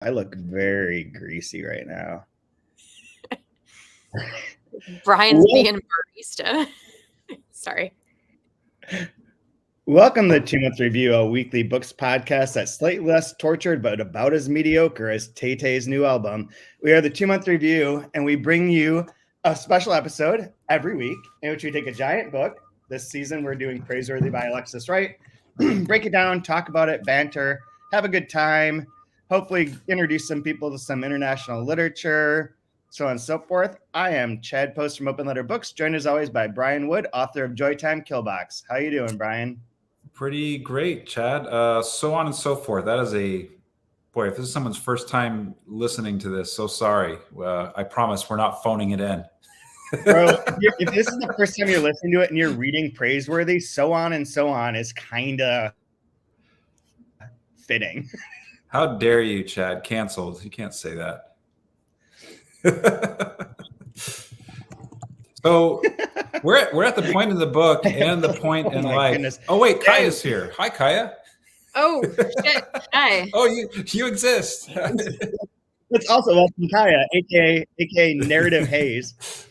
I look very greasy right now. Brian's being barista. Sorry. Welcome to 2 Month Review, a weekly books podcast that's slightly less tortured but about as mediocre as Tay-Tay's new album. We are the 2 Month Review, and we bring you a special episode every week in which we take a giant book. This season, we're doing Praiseworthy by Alexis Wright. Break it down, talk about it, banter, have a good time, hopefully introduce some people to some international literature, so on and so forth. I am Chad Post from Open Letter Books, joined as always by Brian Wood, author of Joytime Killbox. How you doing, Brian? Pretty great, Chad. So on and so forth. That is boy, if this is someone's first time listening to this, so sorry. I promise we're not phoning it in. Bro, if this is the first time you're listening to it and you're reading Praiseworthy, so on and so on is kind of fitting. How dare you, Chad? Canceled. You can't say that. So we're at the point in the book and the point in life. Goodness. Oh wait, Kaya's here. Hi, Kaya. Oh shit! Hi. Oh, you exist. Let's also welcome Kaya, aka Narrative Haze.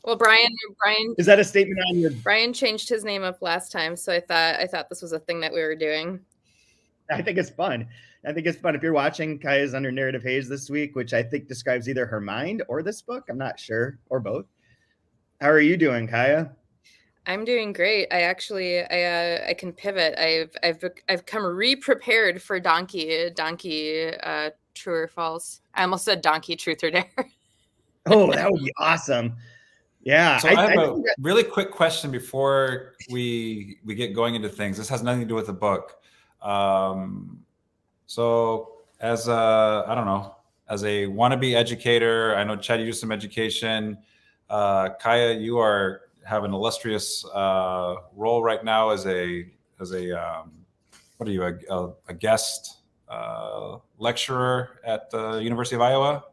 Well, Brian, is that a statement on your? Brian changed his name up last time, so I thought this was a thing that we were doing. I think it's fun. If you're watching, Kaya's under Narrative Haze this week, which I think describes either her mind or this book. I'm not sure, or both. How are you doing, Kaya? I'm doing great. I can pivot. I've come re-prepared for donkey true or false. I almost said donkey truth or dare. Oh, that would be awesome. Yeah. So I have a really quick question before we get going into things. This has nothing to do with the book. So as a wannabe educator, I know Chad, you do some education. Kaya, you have an illustrious role right now as a guest lecturer at the University of Iowa?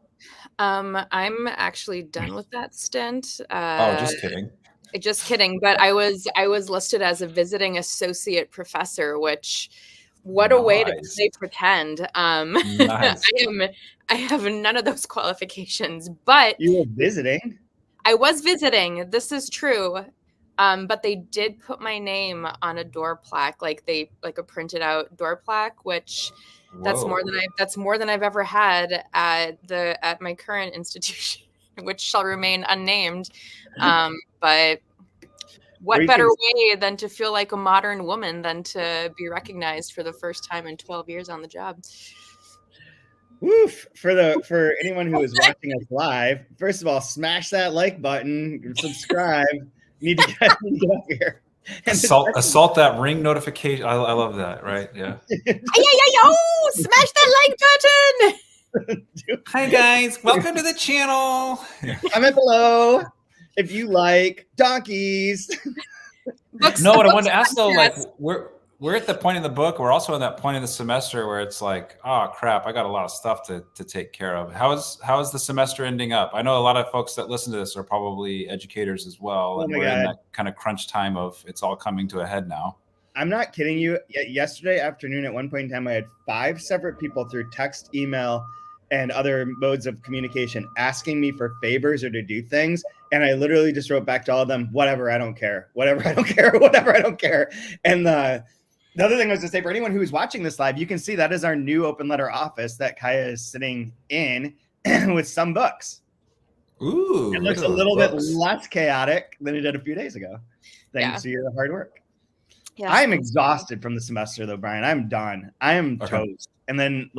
I'm actually done with that stint. Just kidding. Just kidding. But I was listed as a visiting associate professor, which what a way to say pretend. Nice. I have none of those qualifications, but you were visiting. I was visiting. This is true. But they did put my name on a door plaque, like a printed out door plaque, which that's more than I've ever had at my current institution, which shall remain unnamed. But what better way than to feel like a modern woman than to be recognized for the first time in 12 years on the job? Woof. For anyone who is watching us live, first of all, smash that like button, subscribe. You need to get up here. Assault that ring notification. I love that, right? Yeah. Smash that like button. Hi guys, welcome to the channel. Comment below if you like donkeys. What I wanted to ask though, like we're at the point in the book. We're also in that point in the semester where it's like, oh crap, I got a lot of stuff to take care of. How is the semester ending up? I know a lot of folks that listen to this are probably educators as well, and we're in that kind of crunch time of it's all coming to a head now. I'm not kidding you. Yesterday afternoon, at one point in time, I had 5 separate people through text, email, and other modes of communication asking me for favors or to do things. And I literally just wrote back to all of them, whatever, I don't care. Whatever, I don't care. Whatever, I don't care. And the other thing I was to say, for anyone who is watching this live, you can see that is our new open letter office that Kaya is sitting in with some books. Ooh, it looks a little bit less chaotic than it did a few days ago, thanks to your hard work. Yeah, I'm exhausted from the semester, though, Brian. I'm done. I am toast. And then,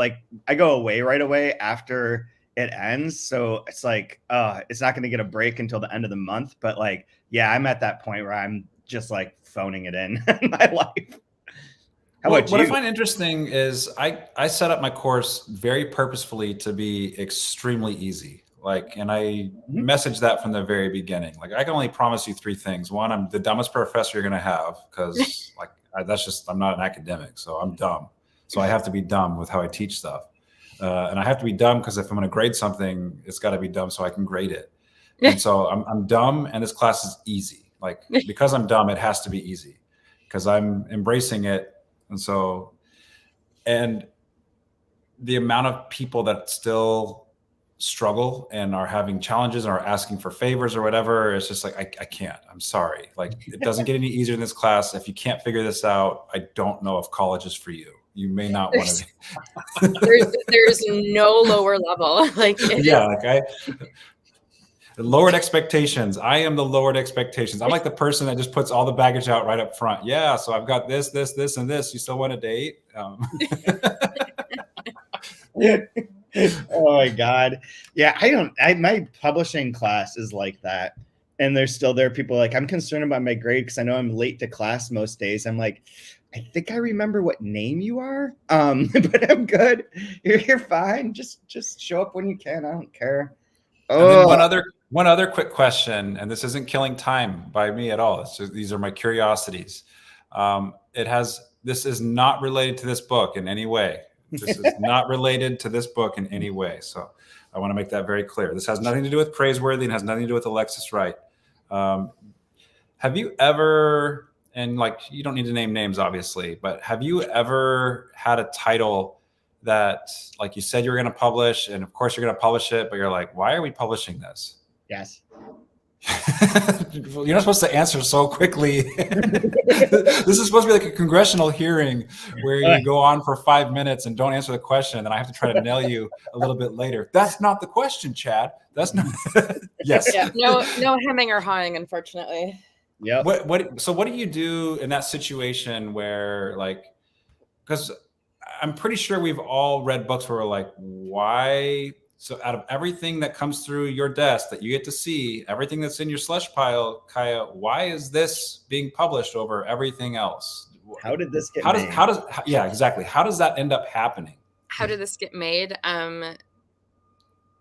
I go away right away after it ends. So it's like, it's not going to get a break until the end of the month. But, I'm at that point where I'm just, phoning it in my life. What I find interesting is I set up my course very purposefully to be extremely easy. And I messaged that from the very beginning. I can only promise you 3 things. One, I'm the dumbest professor you're going to have because I'm not an academic, so I'm dumb. So I have to be dumb with how I teach stuff. And I have to be dumb because if I'm going to grade something, it's got to be dumb so I can grade it. And so I'm dumb and this class is easy. Because I'm dumb, it has to be easy because I'm embracing it. And the amount of people that still struggle and are having challenges or are asking for favors or whatever, it's just like, I can't, I'm sorry. Like, it doesn't get any easier in this class. If you can't figure this out, I don't know if college is for you. You may not want to be. There's no lower level. Like, lowered expectations. I am the lowered expectations. I'm like the person that just puts all the baggage out right up front. Yeah, so I've got this, and this. You still want to date? Oh my God. Yeah, my publishing class is like that. And there are people like, I'm concerned about my grade because I know I'm late to class most days. I'm like, I think I remember what name you are. But I'm good. You're fine. Just show up when you can. I don't care. Oh. And then one other quick question, and this isn't killing time by me at all. It's just, these are my curiosities. This is not related to this book in any way. This is not related to this book in any way. So I want to make that very clear. This has nothing to do with Praiseworthy and has nothing to do with Alexis Wright. Have you ever, and like, you don't need to name names, obviously, but have you ever had a title that, like, you said you were going to publish, and of course you're going to publish it, but you're like, why are we publishing this? Yes. You're not supposed to answer so quickly. This is supposed to be like a congressional hearing where you go on for 5 minutes and don't answer the question, and then I have to try to nail you a little bit later. That's not the question, Chad. That's not. Yes. Yeah. No hemming or hawing, unfortunately. Yeah. So what do you do in that situation where, like, because I'm pretty sure we've all read books where we're like, why? So out of everything that comes through your desk that you get to see, everything that's in your slush pile, Kaya, why is this being published over everything else? How did this get made? Yeah, exactly. How does that end up happening? How did this get made? I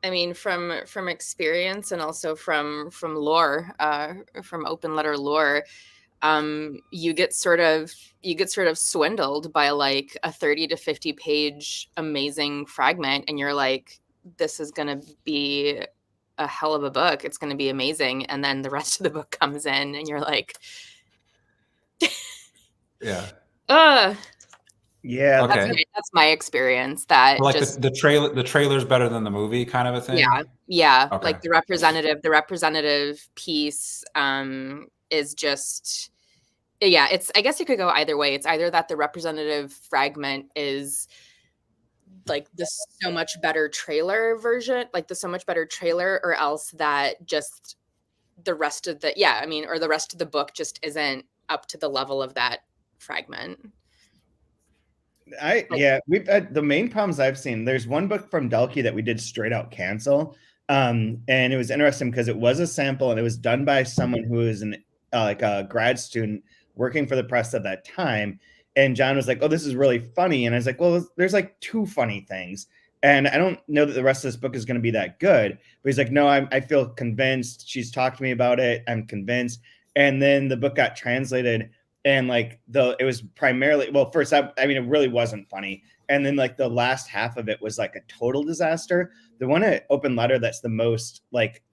mean, from experience and also from lore, from open letter lore, you get sort of swindled by like a 30 to 50 page amazing fragment, and you're like, this is going to be a hell of a book. It's going to be amazing. And then the rest of the book comes in and you're like, yeah. Yeah. Okay. That's my experience. That like just the trailer's better than the movie kind of a thing. Yeah. Okay. Like the representative piece, is just, yeah, it's, I guess you could go either way. It's either that the representative fragment is like the so much better trailer version, like the so much better trailer, or else that just the rest of the, or the rest of the book just isn't up to the level of that fragment. We've had the main problems I've seen. There's one book from Dalkey that we did straight out cancel. And it was interesting because it was a sample and it was done by someone who is like a grad student working for the press at that time. And John was like, oh, this is really funny. And I was like, well, there's like 2 funny things. And I don't know that the rest of this book is going to be that good. But he's like, no, I feel convinced. She's talked to me about it. I'm convinced. And then the book got translated. And like it was primarily, well, first, it really wasn't funny. And then like the last half of it was like a total disaster. The one at Open Letter that's the most like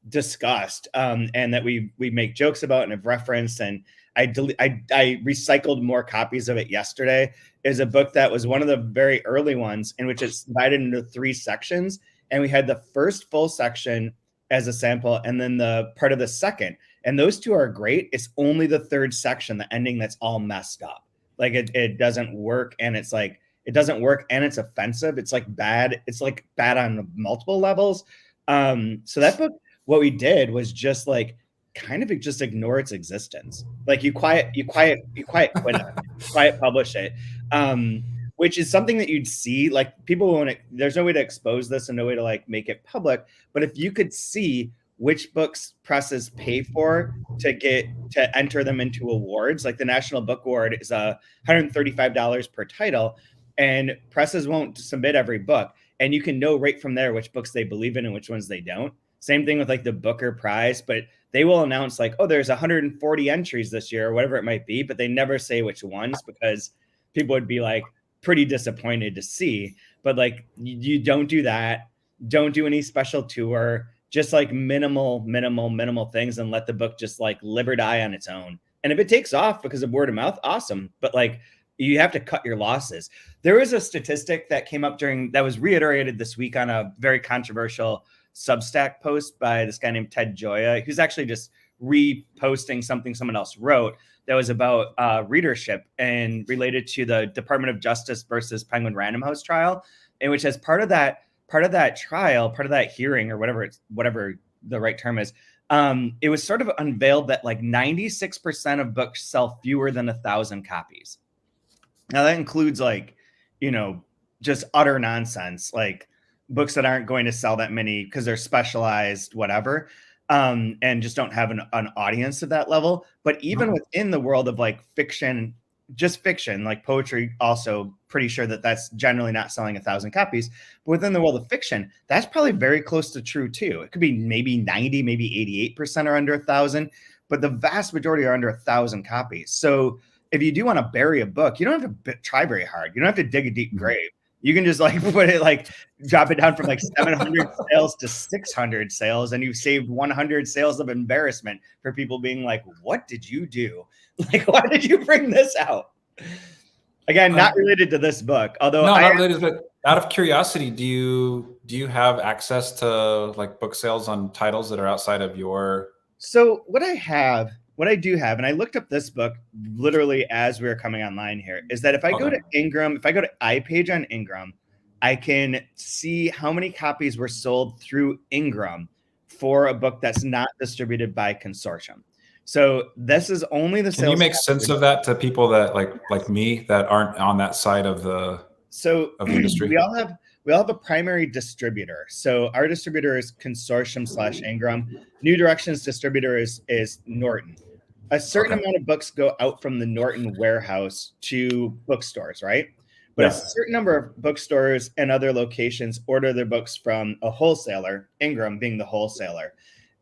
discussed and that we make jokes about and have referenced, and I recycled more copies of it yesterday, is a book that was one of the very early ones in which it's divided into 3 sections. And we had the first full section as a sample and then the part of the second. And those 2 are great. It's only the 3rd section, the ending, that's all messed up. Like it doesn't work. And it's like, it doesn't work and it's offensive. It's like bad. It's like bad on multiple levels. So that book, what we did was just like, kind of just ignore its existence. Like you quiet quit it, quiet publish it, which is something that you'd see, like people won't, there's no way to expose this and no way to like make it public. But if you could see which books presses pay for to enter them into awards, like the National Book Award is $135 per title, and presses won't submit every book. And you can know right from there which books they believe in and which ones they don't. Same thing with like the Booker Prize, but they will announce like, oh, there's 140 entries this year or whatever it might be, but they never say which ones because people would be like pretty disappointed to see. But like you don't do that. Don't do any special tour, just like minimal things, and let the book just like live or die on its own. And if it takes off because of word of mouth, awesome. But like, you have to cut your losses. There was a statistic that came up that was reiterated this week on a very controversial Substack post by this guy named Ted Gioia, who's actually just reposting something someone else wrote that was about readership and related to the Department of Justice versus Penguin Random House trial, in which as part of that trial, part of that hearing, or whatever the right term is, it was sort of unveiled that like 96% of books sell fewer than 1,000 copies. Now that includes like, just utter nonsense, like books that aren't going to sell that many because they're specialized, whatever, and just don't have an audience at that level. But even within the world of like fiction, just fiction, like poetry, also pretty sure that that's generally not selling 1,000 copies. But within the world of fiction, that's probably very close to true too. It could be maybe 90, maybe 88% are under 1,000, but the vast majority are under 1,000 copies. So if you do want to bury a book, you don't have to try very hard. You don't have to dig a deep grave. You can just like put it, like drop it down from like 700 sales to 600 sales, and you've saved 100 sales of embarrassment for people being like, what did you do? Like, why did you bring this out? Again, not related to this book, although not related, but out of curiosity, do you have access to like book sales on titles that are outside of your? So what I do have, and I looked up this book literally as we were coming online here, is that if I go to Ingram, if I go to iPage on Ingram, I can see how many copies were sold through Ingram for a book that's not distributed by consortium. So this is only the sales. Can you make sense of that to people that like me that aren't on that side of the industry? We all have a primary distributor. So our distributor is consortium / Ingram. New Directions distributor is Norton. A certain amount of books go out from the Norton warehouse to bookstores, right? But a certain number of bookstores and other locations order their books from a wholesaler, Ingram being the wholesaler.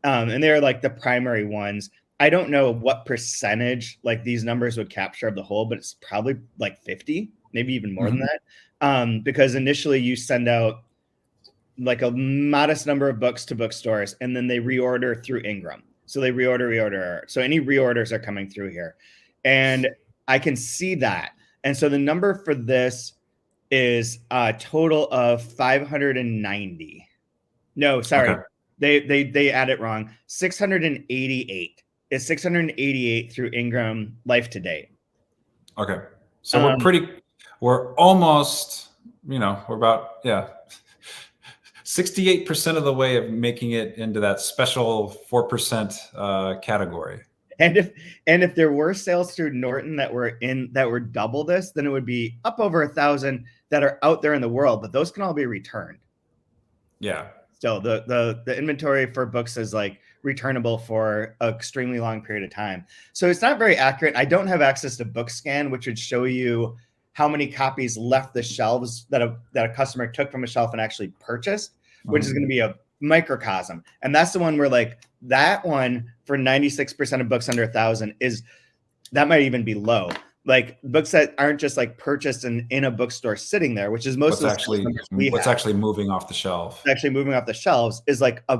And they're like the primary ones. I don't know what percentage like these numbers would capture of the whole, but it's probably like 50, maybe even more than that. Because initially you send out like a modest number of books to bookstores, and then they reorder through Ingram. So they reorder. So any reorders are coming through here. And I can see that. And so the number for this is a total of 590. No, sorry. Okay. They add it wrong. 688. It's 688 through Ingram life to date. Okay. So we're almost, we're about, 68% of the way of making it into that special 4% category. And if there were sales through Norton that were double this, then it would be up over 1,000 that are out there in the world, but those can all be returned. Yeah. So the inventory for books is like returnable for an extremely long period of time. So it's not very accurate. I don't have access to BookScan, which would show you how many copies left the shelves that a customer took from a shelf and actually purchased, which is going to be a microcosm. And that's the one where like that one for 96% of books under 1,000 that might even be low. Like books that aren't just like purchased in a bookstore sitting there, which is what's actually moving off the shelf. Actually moving off the shelves is like a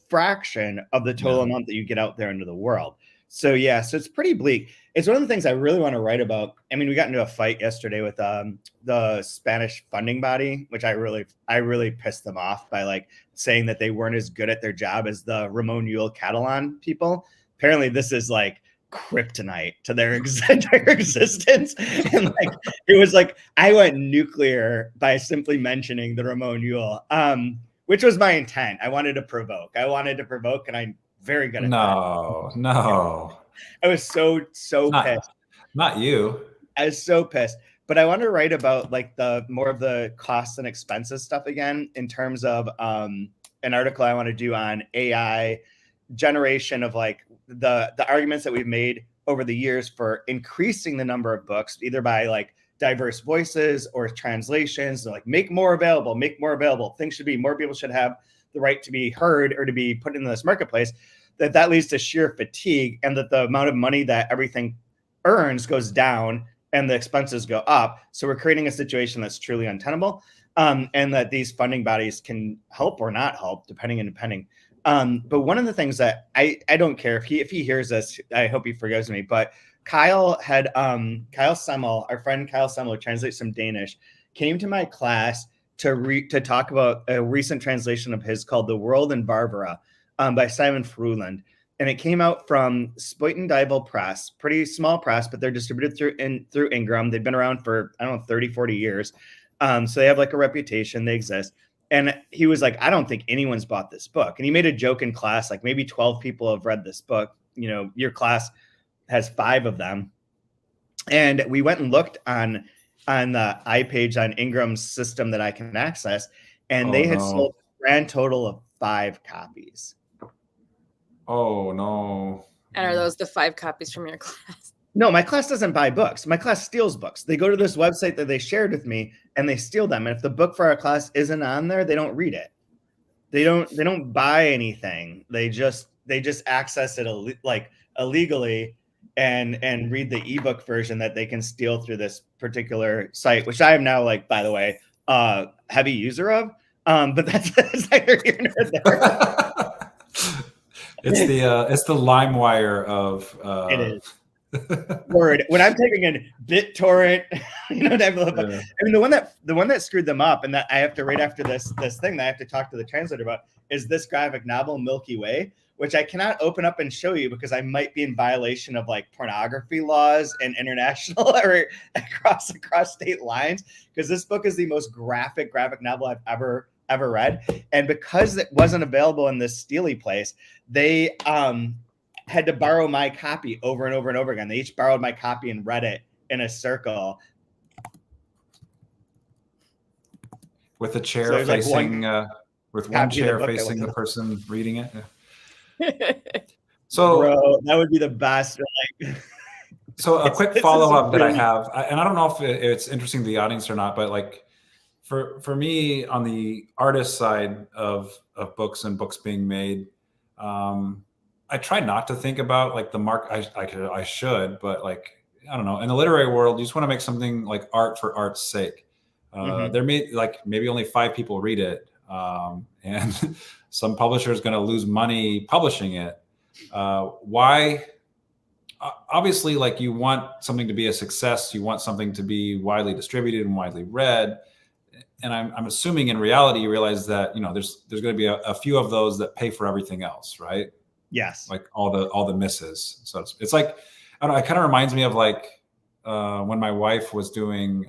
fraction of the total amount that you get out there into the world. So so it's pretty bleak. It's one of the things I really want to write about. I mean, we got into a fight yesterday with the Spanish funding body, which I really pissed them off by like saying that they weren't as good at their job as the Ramon Llull Catalan people. Apparently this is like kryptonite to their entire existence. And like it was like I went nuclear by simply mentioning the Ramon Llull, which was my intent. I wanted to provoke, and I'm very good at that. No. I was so pissed. Not you. I was so pissed. But I want to write about like the more of the costs and expenses stuff again, in terms of an article I want to do on AI generation of like the arguments that we've made over the years for increasing the number of books, either by like diverse voices or translations. So like make more available. More people should have the right to be heard or to be put into this marketplace. That leads to sheer fatigue, and that the amount of money that everything earns goes down and the expenses go up. So we're creating a situation that's truly untenable, and that these funding bodies can help or not help, depending. But one of the things that I don't care if he hears this, I hope he forgives me, but Kyle Semmel, our friend Kyle Semmel, who translates from Danish, came to my class to talk about a recent translation of his called The World in Barbara by Simon Fruland. And it came out from Spuyten Duyvil Press, pretty small press, but they're distributed through Ingram. They've been around for, I don't know, 30, 40 years. So they have like a reputation, they exist. And he was like, I don't think anyone's bought this book. And he made a joke in class, like maybe 12 people have read this book. You know, your class has 5 of them. And we went and looked on the iPage on Ingram's system that I can access, and they had sold a grand total of 5 copies. Oh no. And are those the 5 copies from your class? No, my class doesn't buy books. My class steals books. They go to this website that they shared with me and they steal them. And if the book for our class isn't on there, they don't read it. They don't buy anything. They just access it illegally and read the ebook version that they can steal through this particular site, which I am now, like, by the way, heavy user of. But that's neither here nor there. It's the LimeWire of it is. Word. When I'm taking in BitTorrent, you know, I mean, the one that screwed them up, and that I have to right after this thing that I have to talk to the translator about, is this graphic novel Milky Way, which I cannot open up and show you because I might be in violation of like pornography laws and international or across state lines, because this book is the most graphic novel I've ever read. And because it wasn't available in this steely place, they had to borrow my copy over and over and over again. They each borrowed my copy and read it in a circle. With a chair facing, with one chair facing the person reading it. Yeah. So bro, that would be the best. So a quick follow-up that I have, and I don't know if it's interesting to the audience or not, but like for me on the artist side of books and books being made, I try not to think about like the mark. I should, but like, I don't know. In the literary world, you just want to make something like art for art's sake. There may like maybe only 5 people read it, and some publisher is going to lose money publishing it. Why? Obviously, like you want something to be a success. You want something to be widely distributed and widely read. And I'm assuming in reality, you realize that, you know, there's going to be a few of those that pay for everything else, right? Yes. Like all the misses. So it's like, I don't know, it kind of reminds me of like when my wife was doing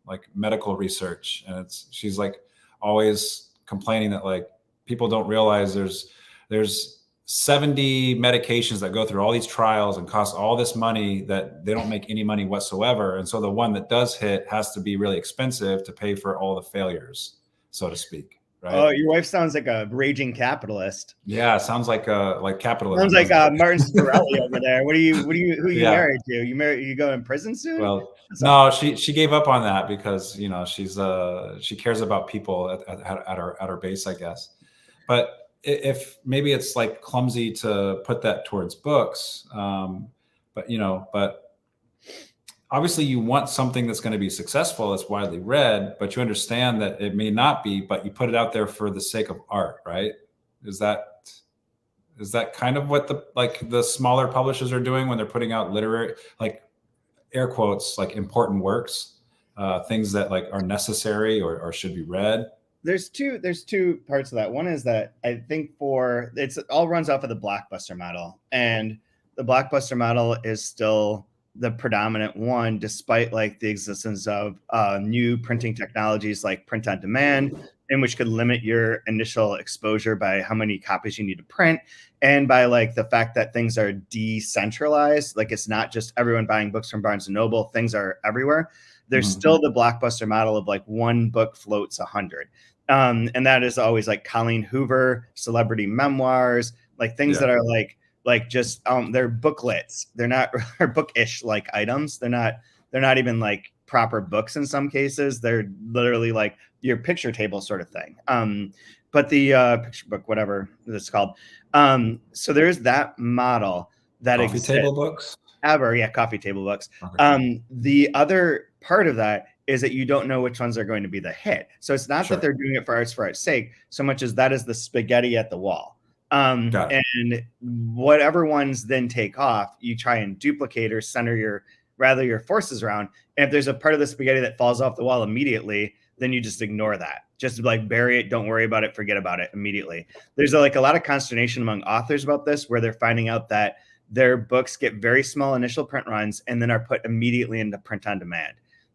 like medical research, and she's like always complaining that like people don't realize there's 70 medications that go through all these trials and cost all this money that they don't make any money whatsoever. And so the one that does hit has to be really expensive to pay for all the failures, so to speak. Right? Oh, your wife sounds like a raging capitalist. Yeah, sounds like capitalism. Sounds like Martin Scarelli over there. Who are you married to? You go in prison soon? Well, no, she gave up on that because, you know, she cares about people at her base, I guess. But if maybe it's like clumsy to put that towards books, but obviously you want something that's going to be successful, that's widely read, but you understand that it may not be, but you put it out there for the sake of art, right? Is that kind of what the smaller publishers are doing when they're putting out literary, like air quotes, like important works, things that like are necessary or should be read? There's two parts of that. One is that I think it all runs off of the blockbuster model, and the blockbuster model is still the predominant one, despite like the existence of new printing technologies like print on demand, in which could limit your initial exposure by how many copies you need to print, and by like the fact that things are decentralized. Like it's not just everyone buying books from Barnes and Noble, things are everywhere. There's still the blockbuster model of like one book floats 100. And that is always like Colleen Hoover, celebrity memoirs, like things that are like just they're booklets. They're not or bookish like items. They're not even like proper books in some cases. They're literally like your picture table sort of thing. But the picture book, whatever it's called. So there's that model that coffee table books. Coffee table books. Okay. The other part of that is that you don't know which ones are going to be the hit. So it's not that they're doing it for art's sake, so much as that is the spaghetti at the wall. And whatever ones then take off, you try and duplicate or center your forces around. And if there's a part of the spaghetti that falls off the wall immediately, then you just ignore that. Just like bury it, don't worry about it, forget about it immediately. There's a lot of consternation among authors about this, where they're finding out that their books get very small initial print runs and then are put immediately into print on demand.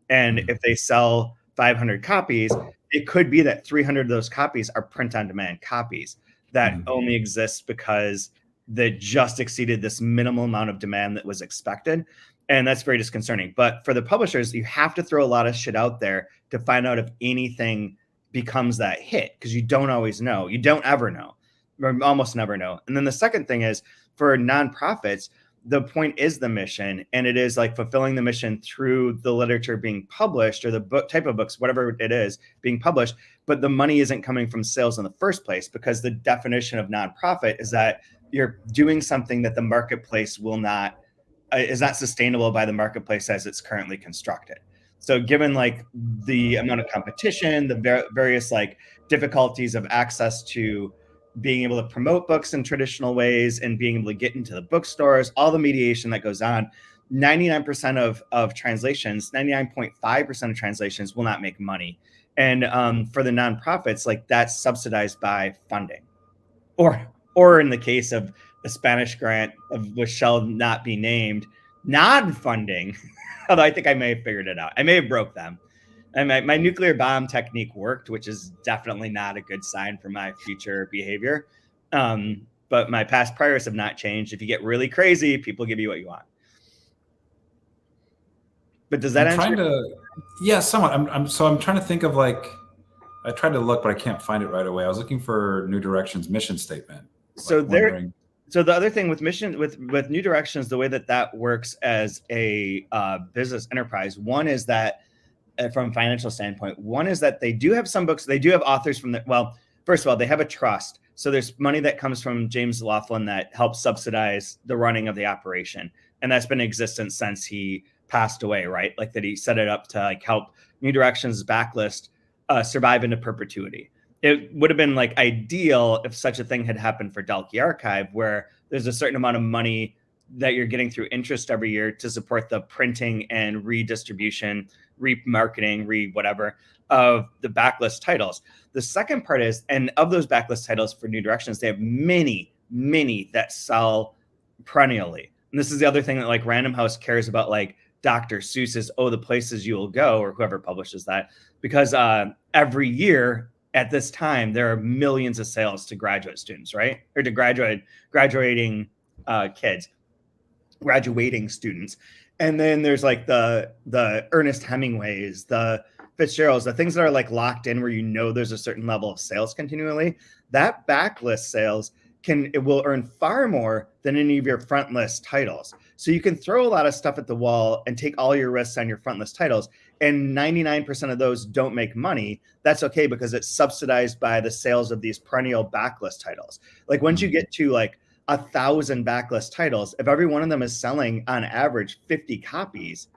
And if they sell 500 copies, it could be that 300 of those copies are print on demand copies that only exist because they just exceeded this minimal amount of demand that was expected. And that's very disconcerting. But for the publishers, you have to throw a lot of shit out there to find out if anything becomes that hit, because you don't always know. You don't ever know, or almost never know. And then the second thing is, for nonprofits, the point is the mission, and it is like fulfilling the mission through the literature being published, or the book type of books, whatever it is, being published. But the money isn't coming from sales in the first place, because the definition of nonprofit is that you're doing something that the marketplace is not sustainable by the marketplace as it's currently constructed. So given like the amount of competition, the various like difficulties of access to being able to promote books in traditional ways and being able to get into the bookstores, all the mediation that goes on, 99% of translations, 99.5% of translations will not make money. And for the nonprofits, like that's subsidized by funding, or in the case of the Spanish grant, of which shall not be named, non-funding. Although I think I may have figured it out. I may have broke them. And my nuclear bomb technique worked, which is definitely not a good sign for my future behavior. But my past priors have not changed. If you get really crazy, people give you what you want. But does that answer? Yeah, somewhat. I'm trying to think of like, I tried to look, but I can't find it right away. I was looking for New Directions mission statement. So the other thing with with New Directions, the way that works as a business enterprise, one is that from a financial standpoint, one is that they do have some books. They do have authors from first of all, they have a trust. So there's money that comes from James Laughlin that helps subsidize the running of the operation. And that's been in existence since he passed away, right? Like that he set it up to like help New Directions backlist survive into perpetuity. It would have been like ideal if such a thing had happened for Dalkey Archive, where there's a certain amount of money that you're getting through interest every year to support the printing and redistribution, remarketing, whatever of the backlist titles. The second part is, and of those backlist titles for New Directions, they have many that sell perennially. And this is the other thing that like Random House cares about, like Dr. Seuss's Oh, the Places You Will Go, or whoever publishes that, because every year at this time, there are millions of sales to graduate students, right? Or to graduating kids, graduating students. And then there's like the Ernest Hemingways, the Fitzgeralds, the things that are like locked in where there's a certain level of sales continually. That backlist sales will earn far more than any of your front list titles. So you can throw a lot of stuff at the wall and take all your risks on your front list titles, and 99% of those don't make money. That's okay, because it's subsidized by the sales of these perennial backlist titles. Like once you get to like 1,000 backlist titles, if every one of them is selling on average 50 copies,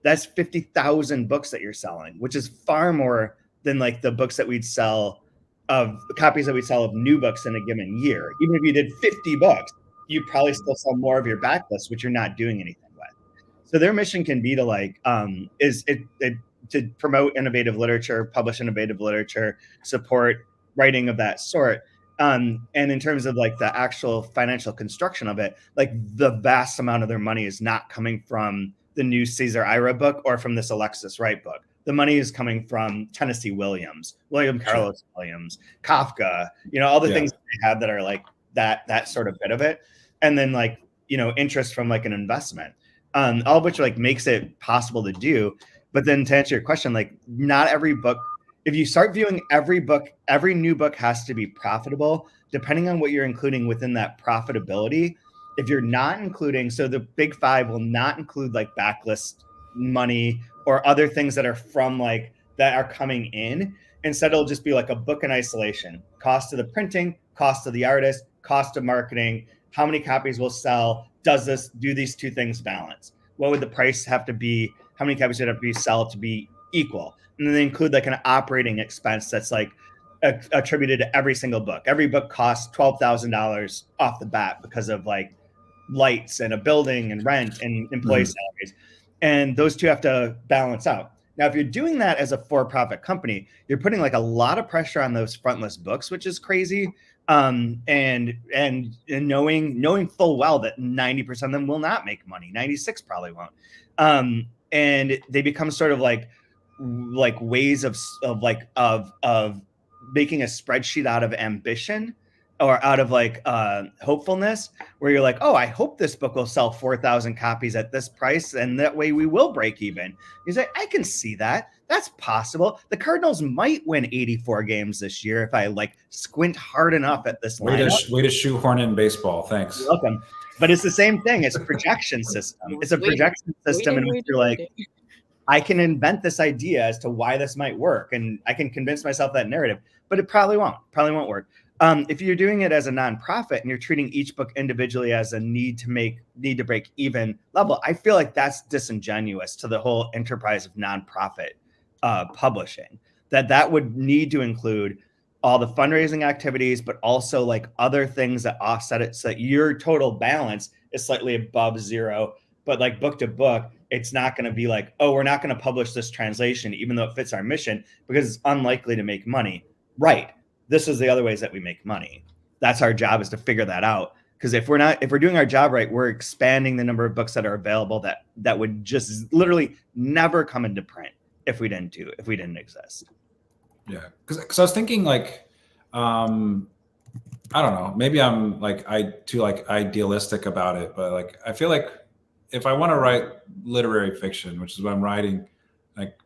that's 50,000 books that you're selling, which is far more than like the books that we'd sell of copies that we sell of new books in a given year. Even if you did 50 books, you probably still sell more of your backlist, which you're not doing anything with. So their mission can be to like to promote innovative literature, publish innovative literature, support writing of that sort. And in terms of like the actual financial construction of it, like the vast amount of their money is not coming from the new Cesar Ira book or from this Alexis Wright book. The money is coming from Tennessee Williams, William Carlos Williams, Kafka, all the things that they have that are like that sort of bit of it. And then like, interest from like an investment, all of which like makes it possible to do. But then to answer your question, like not every book, if you start viewing every new book has to be profitable, depending on what you're including within that profitability. If you're not including, so the big five will not include like backlist money or other things that are from like that are coming in. Instead, it'll just be like a book in isolation: cost of the printing, cost of the artist, cost of marketing, how many copies will sell, do these two things balance? What would the price have to be? How many copies would have to be sell to be equal? And then they include like an operating expense that's like attributed to every single book. Every book costs $12,000 off the bat because of like lights and a building and rent and employee salaries. And those two have to balance out. Now, if you're doing that as a for-profit company, you're putting like a lot of pressure on those frontlist books, which is crazy. And knowing full well that 90% of them will not make money, 96 probably won't. And they become sort of like ways of making a spreadsheet out of ambition or out of like hopefulness, where you're like, oh, I hope this book will sell 4,000 copies at this price, and that way we will break even. You say, I can see that. That's possible. The Cardinals might win 84 games this year if I like squint hard enough at this lineup. Way to shoehorn in baseball. Thanks. You're welcome. But it's the same thing. It's a projection system. It's a projection system in which you're like, I can invent this idea as to why this might work, and I can convince myself that narrative, but it probably won't work. If you're doing it as a nonprofit and you're treating each book individually as a need to break even level, I feel like that's disingenuous to the whole enterprise of nonprofit publishing. That would need to include all the fundraising activities, but also like other things that offset it so that your total balance is slightly above zero. But like book to book, it's not going to be like, oh, we're not going to publish this translation, even though it fits our mission, because it's unlikely to make money. Right. This is the other ways that we make money. That's our job, is to figure that out. Because if we're doing our job right, we're expanding the number of books that are available that would just literally never come into print if we didn't exist. Yeah, because I was thinking like, I don't know, maybe I'm like too idealistic about it, but like I feel like if I want to write literary fiction, which is what I'm writing, like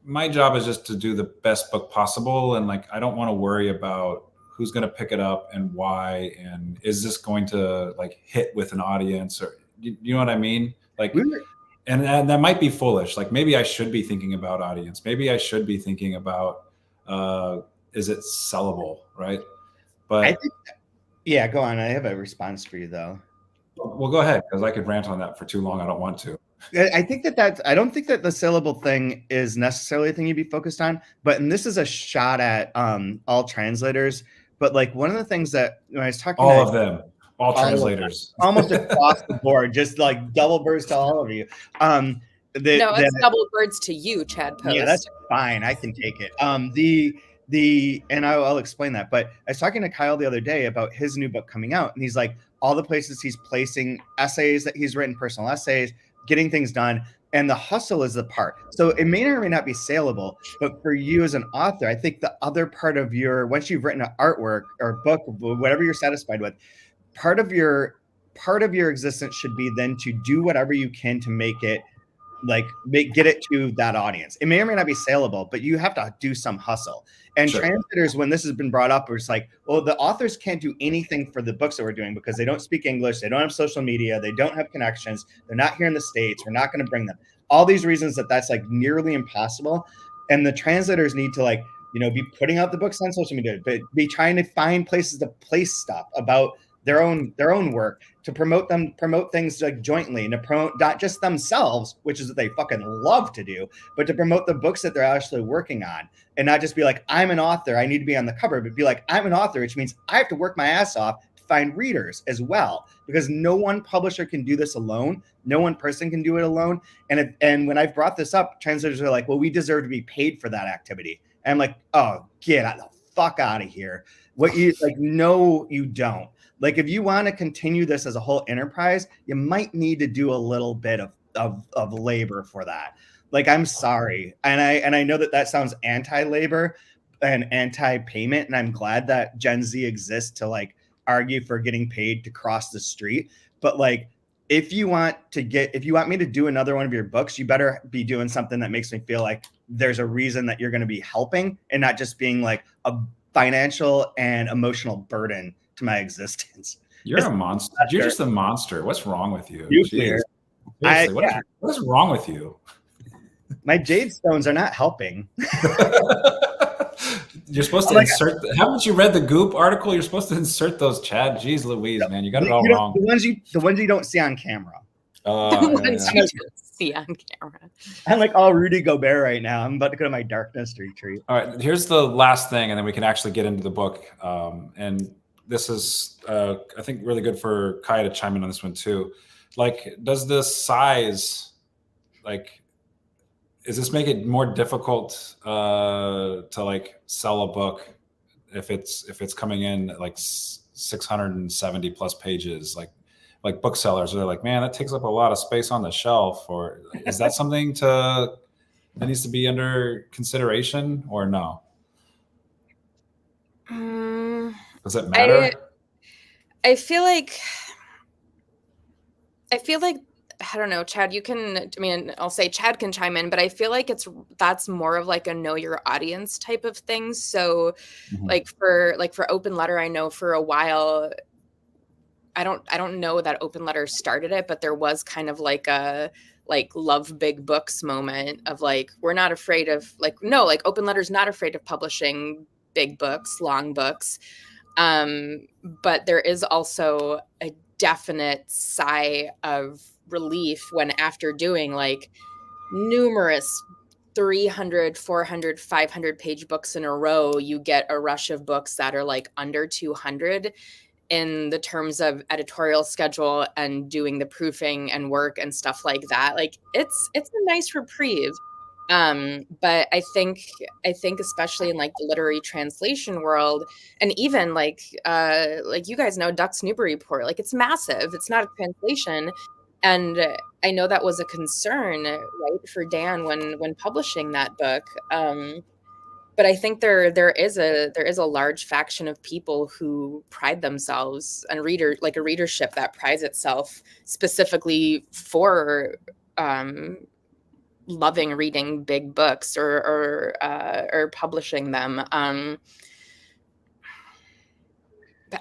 my job is just to do the best book possible, and like I don't want to worry about who's going to pick it up and why, and is this going to like hit with an audience, or you know what I mean? Like, and that might be foolish. Like maybe I should be thinking about audience. Maybe I should be thinking about is it sellable, right? But I think, yeah, go on. I have a response for you though. Well, go ahead, because I could rant on that for too long. I don't want to. I think I don't think that the sellable thing is necessarily a thing you'd be focused on, and this is a shot at all translators. But like one of the things that when I was talking all translators, almost across the board, just like double birds to all of you. It's double birds to you, Chad Post. Yeah, that's fine. I can take it. And I'll explain that. But I was talking to Kyle the other day about his new book coming out, and he's like, all the places he's placing essays that he's written, personal essays, getting things done, and the hustle is the part. So it may or may not be saleable, but for you as an author, I think the other part of once you've written an artwork or book, whatever you're satisfied with, part of your existence should be then to do whatever you can to make it get it to that audience. It may or may not be saleable, but you have to do some hustle. And sure. Translators, when this has been brought up, it's like, well, the authors can't do anything for the books that we're doing because they don't speak English, they don't have social media, they don't have connections, they're not here in the States, we're not going to bring them. All these reasons that's like nearly impossible. And the translators need to be putting out the books on social media, but be trying to find places to place stuff about their own work, to promote things like jointly, and to promote not just themselves, which is what they fucking love to do, but to promote the books that they're actually working on, and not just be like, I'm an author, I need to be on the cover, but be like, I'm an author, which means I have to work my ass off to find readers as well, because no one publisher can do this alone, no one person can do it alone. And when I've brought this up, translators are like, well, we deserve to be paid for that activity. And I'm like, oh, get the fuck out of here. No, you don't. Like, if you want to continue this as a whole enterprise, you might need to do a little bit of labor for that. Like, I'm sorry. And I know that sounds anti-labor and anti-payment. And I'm glad that Gen Z exists to argue for getting paid to cross the street. But if you want me to do another one of your books, you better be doing something that makes me feel like there's a reason that you're going to be helping, and not just being like a financial and emotional burden to my existence. You're a monster. You're just a monster. What's wrong with you? What is wrong with you? My jade stones are not helping. You're supposed to insert. Haven't you read the Goop article? You're supposed to insert those, Chad. Jeez Louise, man, you got it all wrong. The ones you don't see on camera. The ones you don't see on camera. I'm like all Rudy Gobert right now. I'm about to go to my darkness retreat. All right, here's the last thing, and then we can actually get into the book. And this is, I think, really good for Kaya to chime in on this one too. Like, does the size, like, does this make it more difficult to like sell a book if it's coming in at like 670 plus pages, like booksellers are like, man, that takes up a lot of space on the shelf? Or is that something that needs to be under consideration, or no? Does it matter? I feel like I don't know, Chad, I'll say Chad can chime in, but I feel like that's more of like a know your audience type of thing. So like for Open Letter, I know for a while, I don't know that Open Letter started it, but there was kind of like a love big books moment of like, we're not afraid of Open Letter's not afraid of publishing big books, long books. But there is also a definite sigh of relief when, after doing like numerous 300, 400, 500 page books in a row, you get a rush of books that are like under 200 in the terms of editorial schedule and doing the proofing and work and stuff like that. Like it's a nice reprieve. But I think especially in like the literary translation world, and even like you guys know Ducks Newburyport, like it's massive. It's not a translation. And I know that was a concern, right, for Dan when publishing that book. But I think there is a large faction of people who pride themselves, and a readership that prides itself specifically for loving reading big books or publishing them. But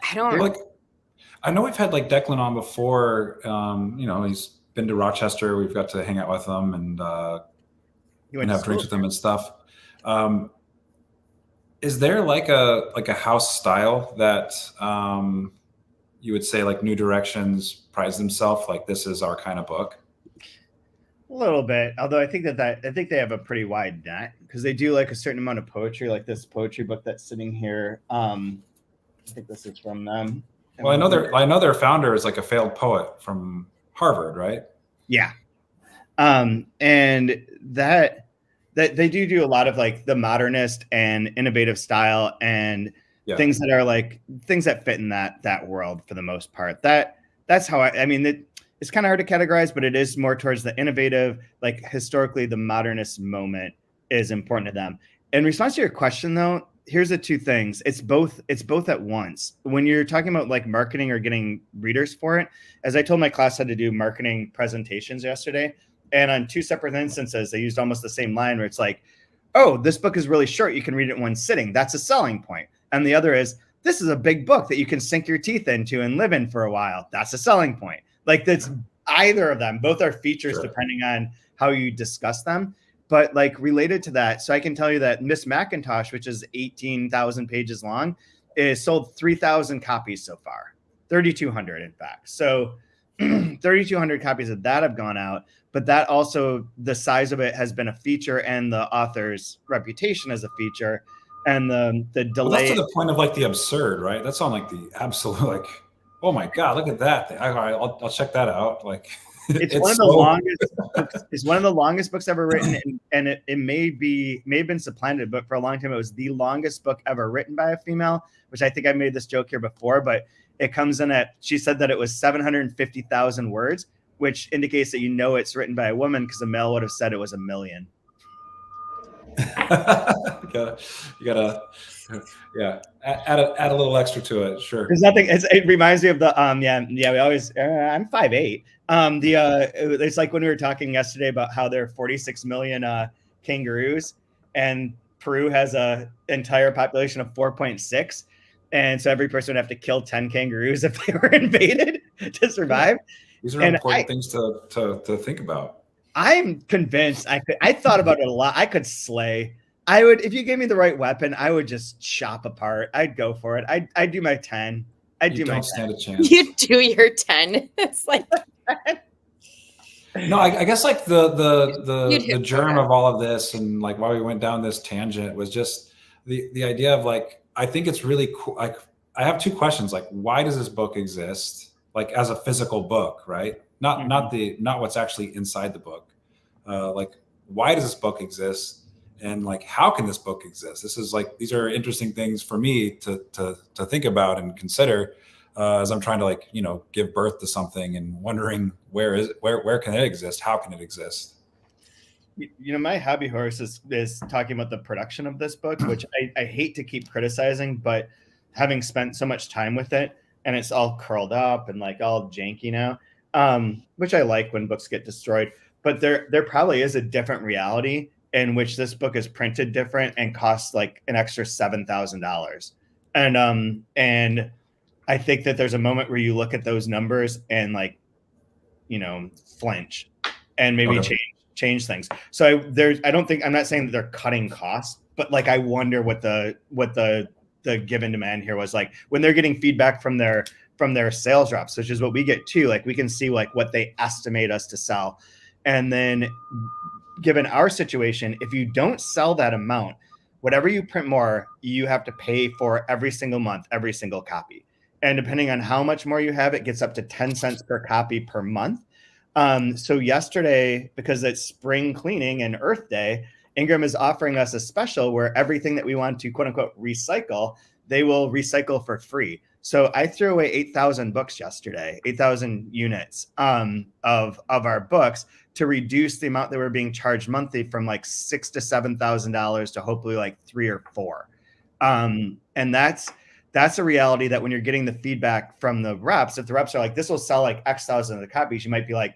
I don't. I know we've had like Declan on before. He's been to Rochester. We've got to hang out with him and have drinks with him and stuff. Is there like a house style that you would say like New Directions prides themselves, like this is our kind of book? A little bit, although I think they have a pretty wide net, because they do like a certain amount of poetry, like this poetry book that's sitting here. I think this is from them. Well, I know their founder is like a failed poet from Harvard, right? Yeah. And that they do a lot of like the modernist and innovative style and things that are like things that fit in that world for the most part. That's how it's kind of hard to categorize, but it is more towards the innovative, like historically the modernist moment is important to them. In response to your question though, here's the two things. It's both at once. When you're talking about like marketing or getting readers for it, as I told my class how to do marketing presentations yesterday, and on two separate instances, they used almost the same line where it's like, oh, this book is really short. You can read it in one sitting. That's a selling point. And the other is, this is a big book that you can sink your teeth into and live in for a while. That's a selling point. Like that's either of them. Both are features depending on how you discuss them. But like related to that, so I can tell you that Miss Macintosh, which is 18,000 pages long, is sold 3,000 copies so far, 3,200 in fact. So 3,200 copies of that have gone out, but that also, the size of it has been a feature and the author's reputation as a feature, and the delay. Well, that's to the point of like the absurd, right? That's on like the absolute, like, oh my God, look at that. I'll check that out. Like, it's one of the longest books. It's one of the longest books ever written, and it may have been supplanted, but for a long time it was the longest book ever written by a female, which I think I made this joke here before, but it comes in at, she said that it was 750,000 words, which indicates that it's written by a woman, because a male would have said it was 1 million. you gotta add a little extra to it. Sure. There's nothing. It reminds me of the we always I'm 5'8". It's like when we were talking yesterday about how there are 46 million kangaroos, and Peru has a entire population of 4.6, and so every person would have to kill 10 kangaroos if they were invaded to survive. These are important things to think about. I'm convinced. I thought about it a lot. I could slay. I would, if you gave me the right weapon, I would just chop apart. I'd go for it. I'd do my 10. You don't stand a chance. You do your 10. It's like No, I guess like the germ of all of this and like why we went down this tangent was just the idea of like, I think it's really cool. Like I have two questions. Like, why does this book exist? Like as a physical book, right? Not what's actually inside the book. Like, why does this book exist? And like, how can this book exist? This is like, these are interesting things for me to think about and consider as I'm trying to like, give birth to something and wondering where can it exist? How can it exist? My hobby horse is talking about the production of this book, which I hate to keep criticizing, but having spent so much time with it and it's all curled up and like all janky now, which I like when books get destroyed, but there probably is a different reality in which this book is printed different and costs like an extra $7,000. And I think that there's a moment where you look at those numbers and like, flinch and maybe change things. So I'm not saying that they're cutting costs, but like I wonder what the given demand here was like when they're getting feedback from their sales reps, which is what we get too. Like we can see like what they estimate us to sell. And then given our situation, if you don't sell that amount, whatever you print more, you have to pay for every single month, every single copy. And depending on how much more you have, it gets up to 10 cents per copy per month. So yesterday, because it's spring cleaning and Earth Day, Ingram is offering us a special where everything that we want to quote unquote recycle, they will recycle for free. So I threw away 8,000 books yesterday, 8,000 units of our books to reduce the amount that we're being charged monthly from like $6,000 to $7,000 to hopefully like 3 or 4. And that's a reality that when you're getting the feedback from the reps, if the reps are like, this will sell like X thousand of the copies, you might be like,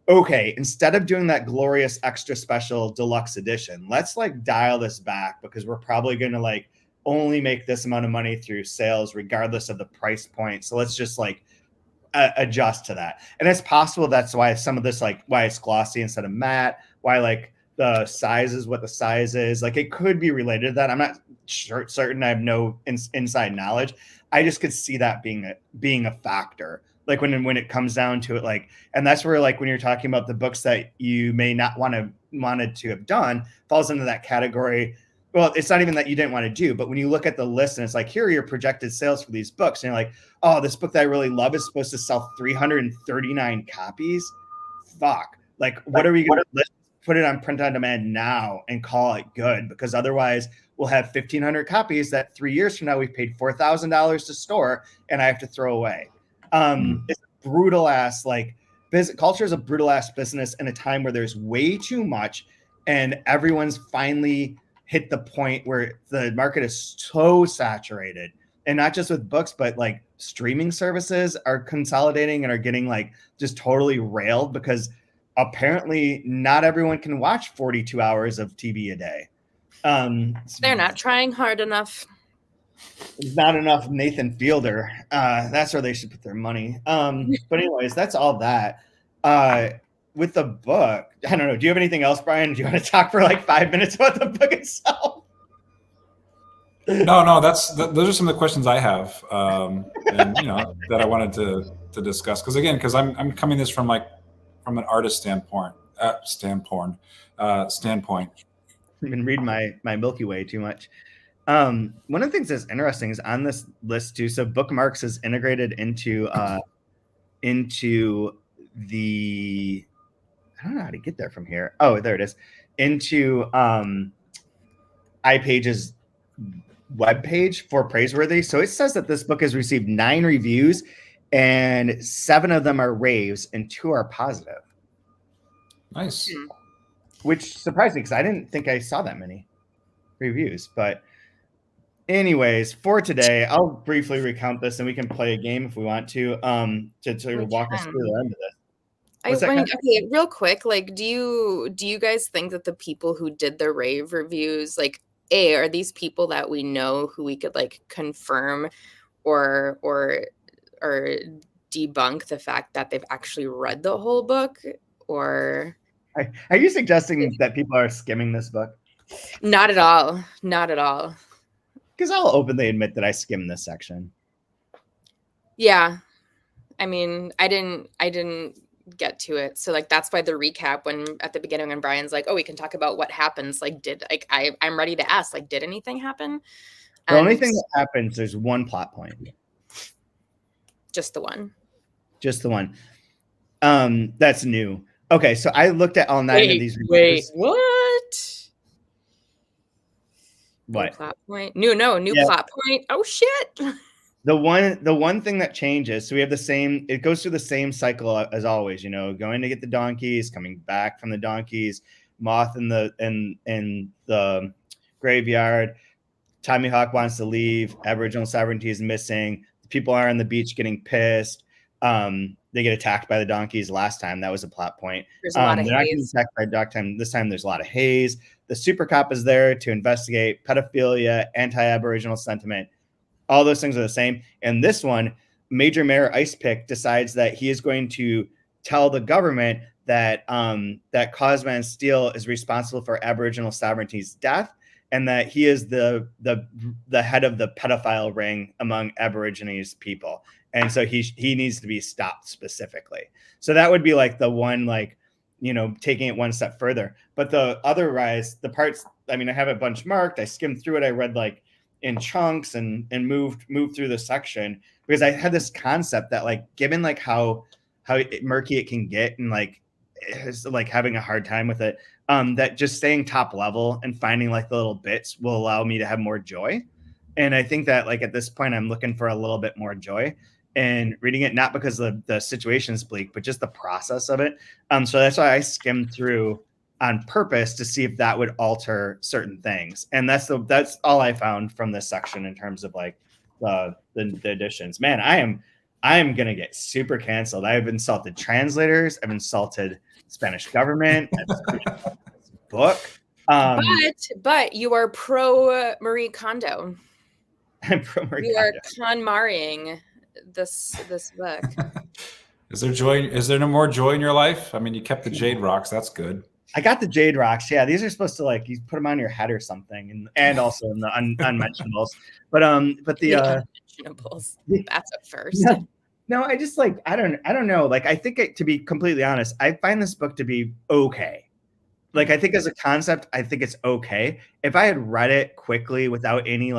okay, instead of doing that glorious extra special deluxe edition, let's like dial this back because we're probably going to like only make this amount of money through sales regardless of the price point. So let's just like adjust to that. And it's possible that's why some of this, like why it's glossy instead of matte, why like the size is what the size is. Like it could be related to that. I'm not certain. I have no inside knowledge. I just could see that being a factor. Like when it comes down to it, like, and that's where like when you're talking about the books that you may not wanted to have done falls into that category. Well, it's not even that you didn't want to do, but when you look at the list and it's like, here are your projected sales for these books, and you're like, oh, this book that I really love is supposed to sell 339 copies. Fuck. Like, what are we going to put it on print on demand now and call it good? Because otherwise we'll have 1,500 copies that 3 years from now we've paid $4,000 to store and I have to throw away. It's a brutal ass, like, culture is a brutal ass business in a time where there's way too much and everyone's finally hit the point where the market is so saturated, and not just with books, but like streaming services are consolidating and are getting like just totally railed because apparently not everyone can watch 42 hours of TV a day. They're not trying hard enough. Not enough Nathan Fielder. That's where they should put their money. But anyways, that's all that. With the book, I don't know. Do you have anything else, Brian? Do you want to talk for like 5 minutes about the book itself? No, those are some of the questions I have, and that I wanted to discuss. Because I'm coming this from an artist standpoint. I've been reading my Milky Way too much. One of the things that's interesting is on this list too. So bookmarks is integrated into the, I don't know how to get there from here. Oh, there it is. Into iPage's webpage for Praiseworthy. So it says that this book has received 9 reviews and 7 of them are raves and 2 are positive. Nice. Which surprised me because I didn't think I saw that many reviews. But anyways, for today, I'll briefly recount this and we can play a game if we want to walk us through the end of this. Okay, real quick, like, do you guys think that the people who did the rave reviews, like, are these people that we know who we could like confirm or debunk the fact that they've actually read the whole book? Or are you suggesting that people are skimming this book? Not at all. Not at all. Because I'll openly admit that I skimmed this section. Yeah. I mean, I didn't get to it. So like that's why the recap when at the beginning when Brian's like, oh, we can talk about what happens. Like I'm ready to ask, like, did anything happen? The only thing that happens, there's one plot point. Just the one. Just the one. That's new. Okay, so I looked at all 9 of these reviews. What? What? New plot point? New plot point. Oh shit. The one thing that changes, so we have it goes through the same cycle as always, going to get the donkeys, coming back from the donkeys, Moth in the graveyard, Tommy Hawk wants to leave, Aboriginal sovereignty is missing, people are on the beach getting pissed, they get attacked by the donkeys last time. That was a plot point. There's a lot of they're not getting attacked by dog time. This time there's a lot of haze. The super cop is there to investigate pedophilia, anti-Aboriginal sentiment. All those things are the same. And this one, Major Mayor Icepick decides that he is going to tell the government that that Cosman Steele is responsible for Aboriginal sovereignty's death, and that he is the head of the pedophile ring among Aborigines people. And so he needs to be stopped specifically. So that would be like the one, like, taking it one step further. But the parts, I mean, I have a bunch marked. I skimmed through it. I read like in chunks and moved through the section because I had this concept that, like, given like how murky it can get and like it's like having a hard time with it, that just staying top level and finding like the little bits will allow me to have more joy. And I think that, like, at this point I'm looking for a little bit more joy and reading it, not because the situation's bleak, but just the process of it. So that's why I skimmed through on purpose to see if that would alter certain things. And that's all I found from this section in terms of like the additions. Man, I am gonna get super canceled. I've insulted translators. I've insulted Spanish government. I've book. But you are pro Marie Kondo. I'm pro Marie Kondo. You are con-marring this book. Is there no more joy in your life? I mean, you kept the jade rocks. That's good. I got the jade rocks. Yeah, these are supposed to, like, you put them on your head or something, and also in the unmentionables. But the unmentionables. That's a first. No, I just, like, I don't know. Like, I think to be completely honest, I find this book to be okay. Like, I think as a concept, I think it's okay. If I had read it quickly without any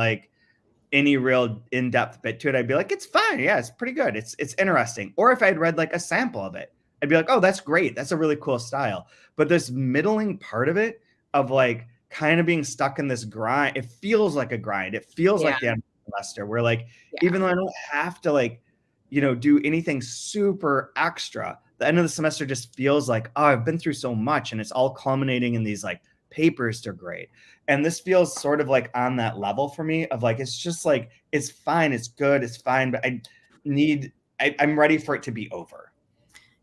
real in-depth bit to it, I'd be like, it's fine. Yeah, it's pretty good. It's interesting. Or if I'd read like a sample of it, I'd be like, oh, that's great. That's a really cool style. But this middling part of it, of like kind of being stuck in this grind, it feels like a grind. It feels like the end of the semester where, like, even though I don't have to, like, do anything super extra, the end of the semester just feels like, oh, I've been through so much and it's all culminating in these like papers to grade. And this feels sort of like on that level for me of like, it's just like, it's fine. It's good. It's fine. But I'm ready for it to be over.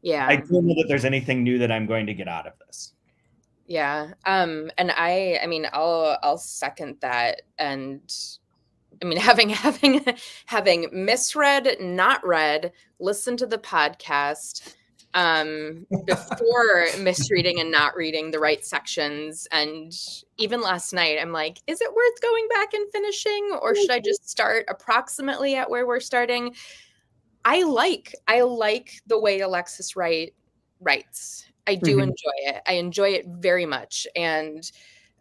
Yeah. I don't know that there's anything new that I'm going to get out of this. Yeah. And I mean, I'll second that. And I mean, having misread, not read, listened to the podcast, before misreading and not reading the right sections, and even last night I'm like, is it worth going back and finishing, or should I just start approximately at where we're starting? I like the way Alexis writes. I do enjoy it. I enjoy it very much. And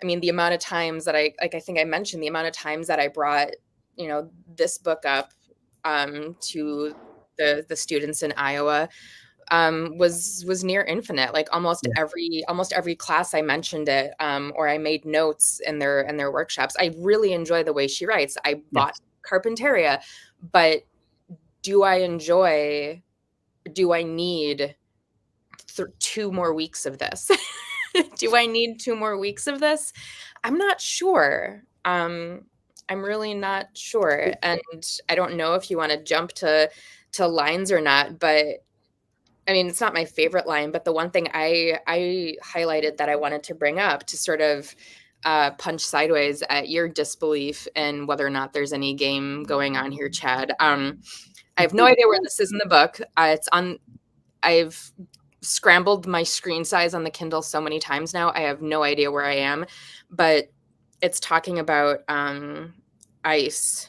I mean, the amount of times that I think I mentioned the amount of times that I brought this book up to the students in Iowa was near infinite. Like almost every class I mentioned it, or I made notes in their workshops. I really enjoy the way she writes. I bought Carpentaria, but do I need 2 more weeks of this? Do I need 2 more weeks of this? I'm not sure. I'm really not sure. And I don't know if you want to jump to lines or not, but I mean, it's not my favorite line, but the one thing I highlighted that I wanted to bring up to sort of punch sideways at your disbelief in whether or not there's any game going on here, Chad. I have no idea where this is in the book. I've scrambled my screen size on the Kindle so many times now. I have no idea where I am, but it's talking about ice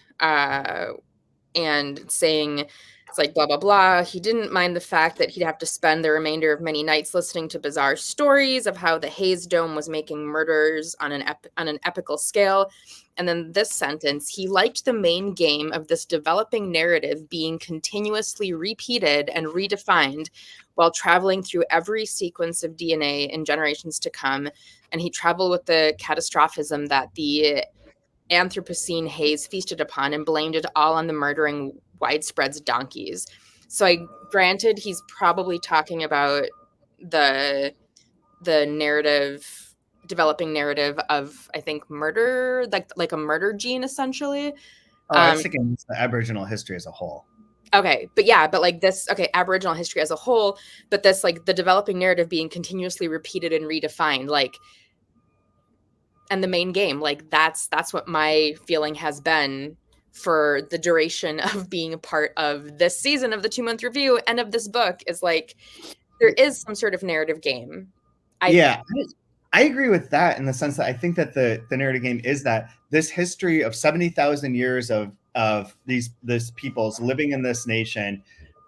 and saying it's like blah, blah, blah. He didn't mind the fact that he'd have to spend the remainder of many nights listening to bizarre stories of how the Hayes Dome was making murders on an epical scale. And then this sentence, he liked the main game of this developing narrative being continuously repeated and redefined while traveling through every sequence of DNA in generations to come. And he traveled with the catastrophism that the Anthropocene haze feasted upon and blamed it all on the murdering widespread's donkeys. So granted, he's probably talking about the narrative, developing narrative of, I think, murder, like a murder gene, essentially. I was thinking the Aboriginal history as a whole. Okay, but yeah, but like this, okay, Aboriginal history as a whole, but this, like, the developing narrative being continuously repeated and redefined, like, and the main game, like, that's what my feeling has been for the duration of being a part of this season of the 2-month review and of this book, is like, there is some sort of narrative game. I agree with that, in the sense that I think that the narrative game is that this history of 70,000 years of these peoples living in this nation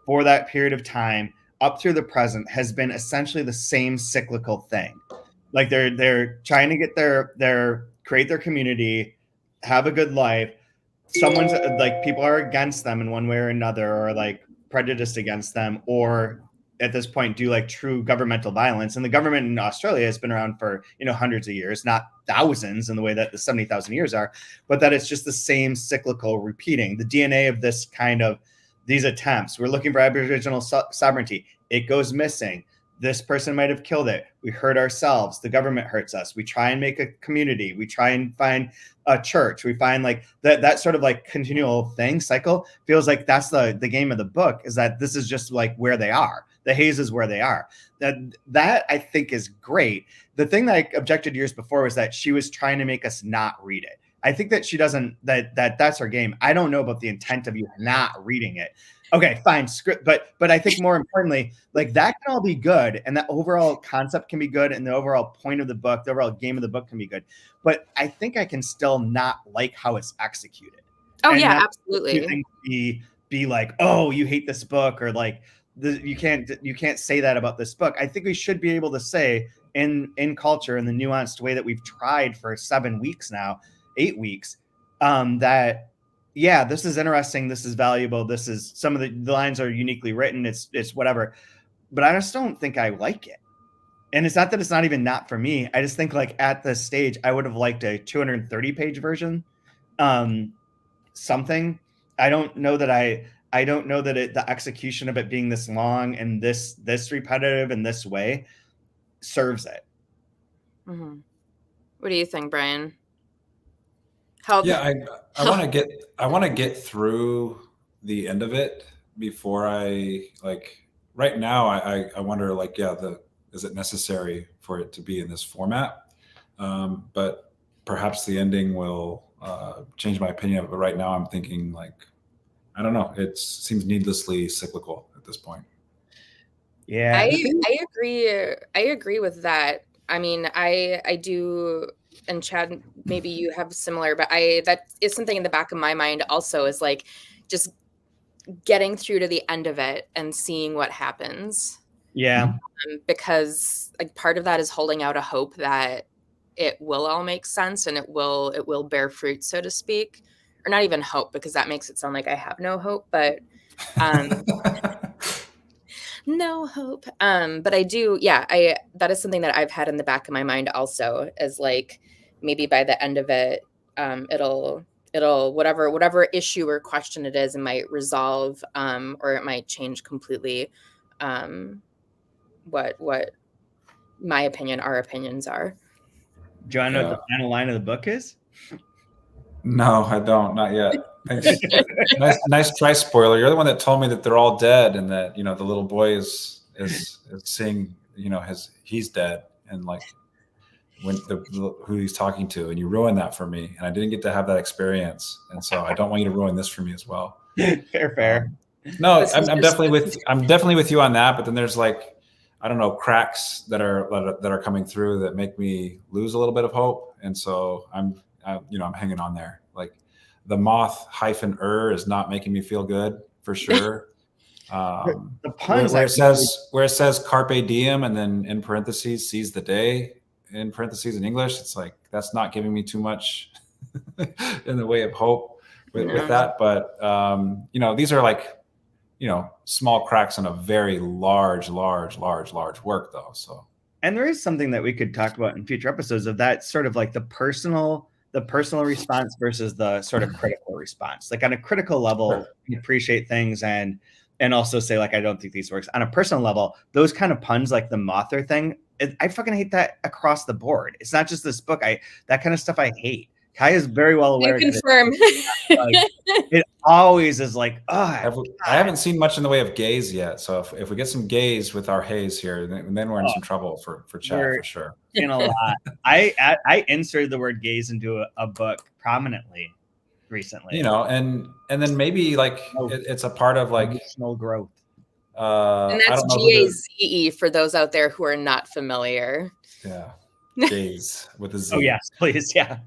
for that period of time up through the present has been essentially the same cyclical thing. Like they're trying to get create their community, have a good life. Someone's like, people are against them in one way or another, or like prejudiced against them, or at this point do like true governmental violence. And the government in Australia has been around for, hundreds of years, not thousands in the way that the 70,000 years are, but that it's just the same cyclical repeating. The DNA of this kind of these attempts, we're looking for Aboriginal sovereignty. It goes missing. This person might have killed it. We hurt ourselves. The government hurts us. We try and make a community. We try and find a church. We find like that sort of like continual cycle feels like that's the game of the book, is that this is just like where they are. The Hayes is where they are. That I think is great. The thing that I objected years before was that she was trying to make us not read it. I think that she doesn't, that's her game. I don't know about the intent of you not reading it. Okay, fine, script, but I think more importantly, like, that can all be good, and that overall concept can be good, and the overall point of the book, the overall game of the book can be good. But I think I can still not like how it's executed. Oh, and yeah, absolutely. Be like, oh, you hate this book, or like, you can't say that about this book. I think we should be able to say in culture, in the nuanced way that we've tried for 7 weeks now, 8 weeks, that yeah, this is interesting, this is valuable, this is, some of the lines are uniquely written, it's whatever, but I just don't think I like it. And it's not that it's not even not for me. I just think, like, at this stage, I would have liked a 230-page version, something. I don't know that the execution of it being this long and this repetitive in this way serves it. Mm-hmm. What do you think, Brian? Yeah, I want to get through the end of it before I, like, right now I wonder, like, is it necessary for it to be in this format? But perhaps the ending will change my opinion of it. But right now I'm thinking, like, I don't know. It seems needlessly cyclical at this point. Yeah, I agree with that. I mean, I do. And Chad, maybe you have similar, but that is something in the back of my mind also, is like just getting through to the end of it and seeing what happens. Yeah. Because, like, part of that is holding out a hope that it will all make sense and it will bear fruit, so to speak. Or not even hope, because that makes it sound like I have no hope, but no hope. But I do, that is something that I've had in the back of my mind also, as like, maybe by the end of it, it'll whatever issue or question it is, it might resolve, or it might change completely what my opinion, our opinions are. Do you want to know what the final line of the book is? No, I don't. Not yet. Nice try, spoiler. You're the one that told me that they're all dead, and that, the little boy is seeing, he's dead, and like when who he's talking to, and you ruined that for me, and I didn't get to have that experience, and so I don't want you to ruin this for me as well. Fair. No, I'm definitely with you on that, but then there's, like, I don't know, cracks that are coming through that make me lose a little bit of hope, and so I'm hanging on there. Like, The moth -er is not making me feel good for sure. The puns where it says carpe diem and then in parentheses seize the day in parentheses in English, it's like that's not giving me too much in the way of hope with that. But these are like small cracks in a very large work though. So, and there is something that we could talk about in future episodes of that sort of like the personal response versus the sort of critical response. Like on a critical level, you appreciate things and also say like, I don't think these works. On a personal level, those kind of puns like the mother thing, I fucking hate that across the board. It's not just this book. That kind of stuff I hate. Kai is very well aware. You confirm. It always is like, I haven't seen much in the way of gays yet. So if we get some gays with our haze here, then we're in some trouble for chat for sure. In a lot. I inserted the word gays into a book prominently recently. And then maybe like it's a part of like emotional growth. And that's GAZE for those out there who are not familiar. Yeah. Gays with a Z. Oh yes, please. Yeah.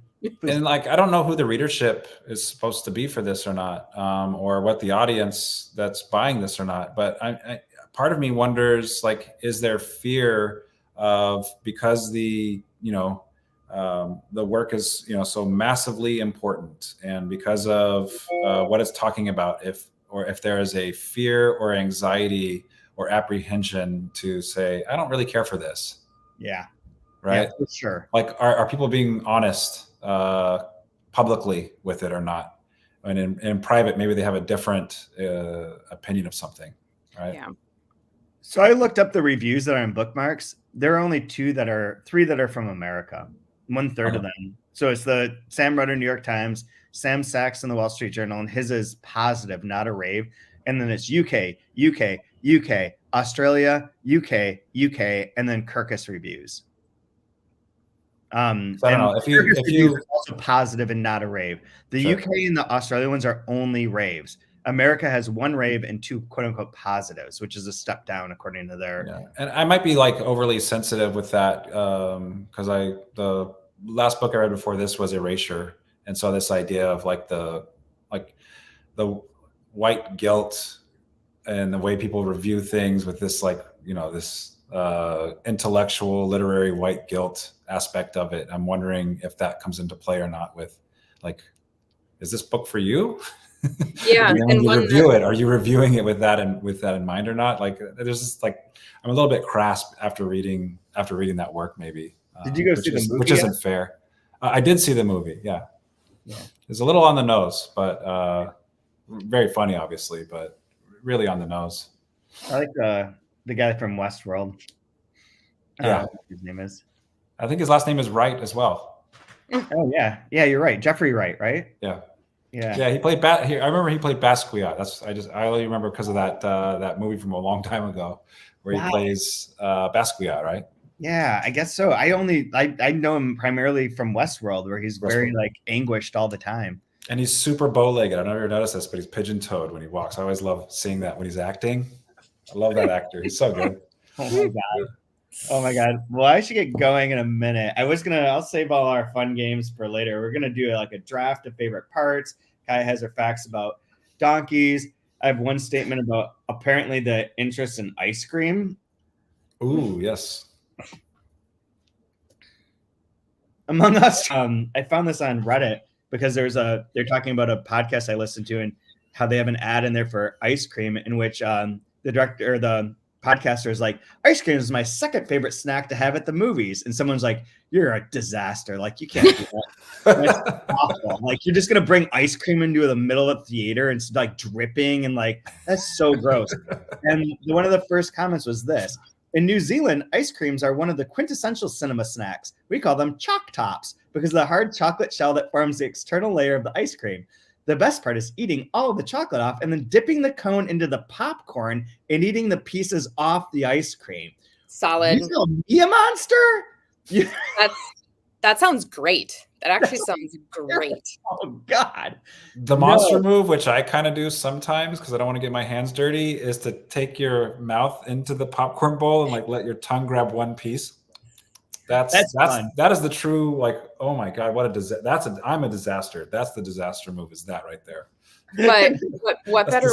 And like, I don't know who the readership is supposed to be for this or not, or what the audience that's buying this or not. But part of me wonders, like, is there fear of, because the work is, so massively important, and because of what it's talking about, if there is a fear or anxiety or apprehension to say, I don't really care for this. Yeah. Right. Yeah, for sure. Like, are people being honest publicly with it or not? And in private, maybe they have a different opinion of something, right? Yeah. So I looked up the reviews that are in bookmarks. There are only three that are from America. 1/3 of them. So it's the Sam Rudder New York Times, Sam Sachs in the Wall Street Journal, and his is positive, not a rave. And then it's UK, Australia, UK, and then Kirkus reviews. So I don't know if you also positive and not a rave. The UK and the Australia ones are only raves. America has 1 rave and 2 quote unquote positives, which is a step down according to their. Yeah. And I might be like overly sensitive with that because the last book I read before this was Erasure, and so this idea of like the white guilt and the way people review things with this this intellectual literary white guilt aspect of it. I'm wondering if that comes into play or not with like, is this book for you? Yeah. And when you review it, are you reviewing it with that in mind or not? Like, there's just like, I'm a little bit crass after reading that work, maybe. Did you go see the movie? Which isn't fair. I did see the movie. Yeah. It's a little on the nose, but very funny, obviously, but really on the nose. I like the guy from Westworld. Yeah. His name is. I think his last name is Wright as well. Oh yeah, you're right, Jeffrey Wright, right? Yeah. He played I remember he played Basquiat. I only remember because of that movie from a long time ago where he plays Basquiat, right? Yeah, I guess so. I know him primarily from Westworld, where he's very like anguished all the time. And he's super bow-legged. I don't know if you noticed this, but he's pigeon-toed when he walks. I always love seeing that when he's acting. I love that actor. He's so good. Oh my god. Well, I should get going in a minute. I'll save all our fun games for later. We're gonna do like a draft of favorite parts. Kai has her facts about donkeys. I have one statement about apparently the interest in ice cream. Ooh, yes. Among Us. I found this on Reddit because they're talking about a podcast I listened to and how they have an ad in there for ice cream in which the director or the podcaster is like, ice cream is my second favorite snack to have at the movies. And someone's like, you're a disaster. Like, you can't do that. That's awful. Like, you're just going to bring ice cream into the middle of the theater and it's like dripping and like, that's so gross. And one of the first comments was this. In New Zealand, ice creams are one of the quintessential cinema snacks. We call them chalk tops because of the hard chocolate shell that forms the external layer of the ice cream. The best part is eating all of the chocolate off and then dipping the cone into the popcorn and eating the pieces off the ice cream. Solid. You call me a monster? That sounds great. That actually sounds great. Oh, God. The monster move, which I kind of do sometimes because I don't want to get my hands dirty, is to take your mouth into the popcorn bowl and like let your tongue grab one piece. That is the true, like, oh my God, what a disaster. I'm a disaster. That's the disaster move, is that right there. But what better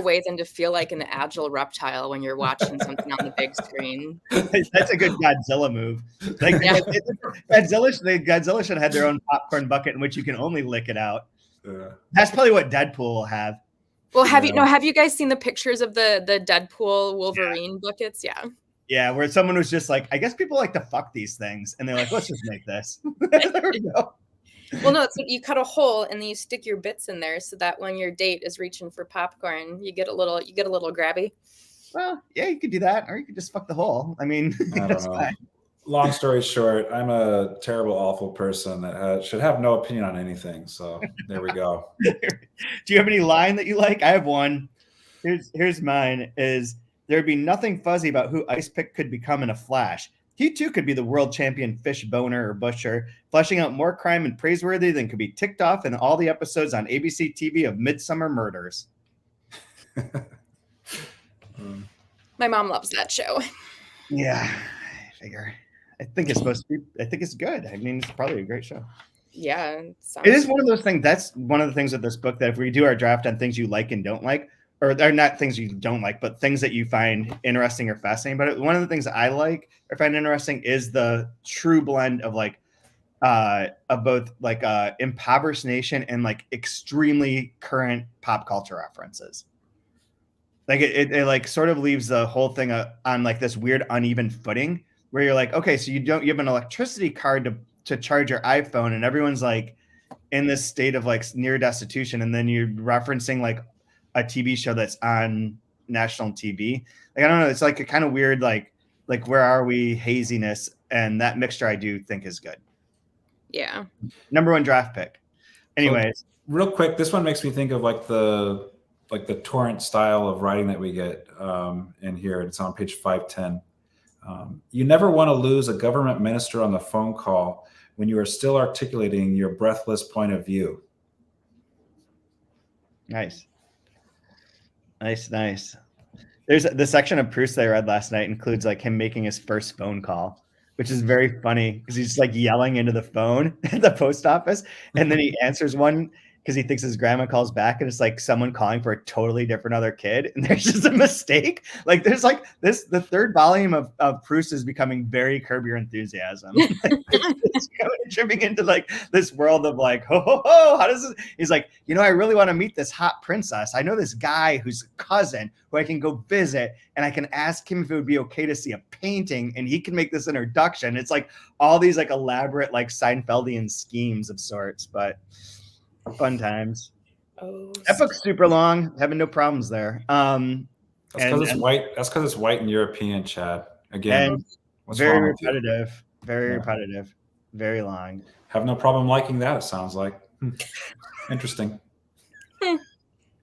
way than to feel like an agile reptile when you're watching something on the big screen? That's a good Godzilla move. Like Godzilla should have had their own popcorn bucket in which you can only lick it out. That's probably what Deadpool will have. Well, have you guys seen the pictures of the Deadpool Wolverine buckets? Yeah. Yeah, where someone was just like, I guess people like to fuck these things, and they're like, let's just make this. There we go. Well, no, it's like you cut a hole and then you stick your bits in there so that when your date is reaching for popcorn, you get a little grabby. Well, yeah, you could do that, or you could just fuck the hole. I mean, that's fine. Long story short, I'm a terrible, awful person that should have no opinion on anything. So there we go. Do you have any line that you like? I have one. Here's mine. Is there'd be nothing fuzzy about who Ice Pick could become in a flash. He too could be the world champion fish boner or butcher, fleshing out more crime and praiseworthy than could be ticked off in all the episodes on ABC TV of Midsummer Murders. My mom loves that show. Yeah, I figure. I think it's supposed to be. I think it's good. I mean, it's probably a great show. Yeah, it is one of those things. That's one of the things with this book, that if we do our draft on things you like and don't like, or they're not things you don't like, but things that you find interesting or fascinating. But one of the things I like or find interesting is the true blend of like of both like impoverished nation and like extremely current pop culture references. Like it like sort of leaves the whole thing on like this weird uneven footing where you're like, okay, so you have an electricity card to charge your iPhone, and everyone's like in this state of like near destitution, and then you're referencing like a TV show that's on national TV. Like, I don't know, it's like a kind of weird like where are we haziness, and that mixture I do think is good. Yeah. Number one draft pick. Anyways, so, real quick, this one makes me think of like the torrent style of writing that we get in here. It's on page 510. You never want to lose a government minister on the phone call when you are still articulating your breathless point of view. Nice. There's the section of Proust that I read last night includes like him making his first phone call, which is very funny because he's like yelling into the phone at the post office, and then he answers one because he thinks his grandma calls back, and it's like someone calling for a totally different other kid, and there's just a mistake. Like there's like the third volume of Proust is becoming very Curb Your Enthusiasm. It's tripping into like this world of like, how does this? He's like, I really want to meet this hot princess. I know this guy who's a cousin who I can go visit, and I can ask him if it would be okay to see a painting, and he can make this introduction. It's like all these like elaborate like Seinfeldian schemes of sorts, but fun times. That book's super long. Having no problems there. That's because it's white. That's because it's white and European, Chad. Again, very repetitive. Very repetitive. Very long. Have no problem liking that. It sounds like interesting.